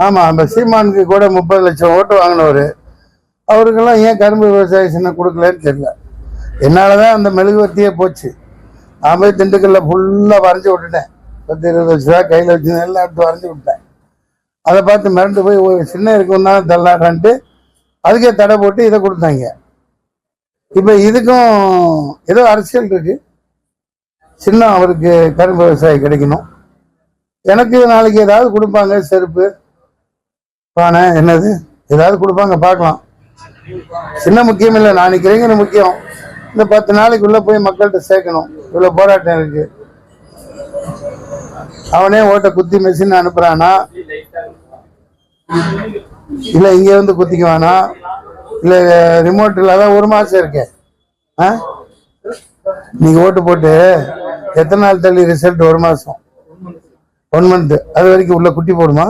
ஆமா, அந்த சீமானுக்கு கூட 30 லட்சம் ஓட்டு வாங்கினவரு, அவருக்கெல்லாம் ஏன் கரும்பு விவசாய சின்னம் கொடுக்கலன்னு தெரியல. என்னாலதான் அந்த மெழுகுவர்த்தியே போச்சு. நான் போய் திண்டுக்கல்ல ஃபுல்லா வரைஞ்சி விட்டுட்டேன். 10-20 லட்ச ரூபா கையில வச்சு எல்லாம் எடுத்து வரைஞ்சி விட்டேன். அதை பார்த்து மிரண்டு போய் ஒரு சின்ன இருக்குன்னா தள்ளாடான்ட்டு அதுக்கே தடை போட்டு இதை கொடுத்தாங்க. இப்ப இதுக்கும் ஏதோ அரசியல் இருக்கு. சின்னம் அவருக்கு கரும்பு விவசாயி கிடைக்கணும். எனக்கு நாளைக்கு ஏதாவது கொடுப்பாங்க, செருப்பு, பானை, என்னது ஏதாவது கொடுப்பாங்க, பார்க்கலாம். சின்ன முக்கியம் இல்லை, நான் நிற்கிறேங்கிற முக்கியம். இந்த 10 நாளைக்குள்ள போய் மக்கள்கிட்ட சேர்க்கணும். இவ்வளவு போராட்டம் இருக்கு. அவனே ஓட்ட குத்தி மெஷின் அனுப்புறானா, இல்ல இங்க வந்து குத்திக்குவானா, இல்ல ரிமோட்ல தான் 1 மாசம் இருக்கேன். நீங்க ஓட்டு போட்டு எத்தனை நாள் தள்ளி ரிசல்ட்? 1 மாசம், 1 மந்த். அது வரைக்கும் உள்ள குட்டி போடுமா?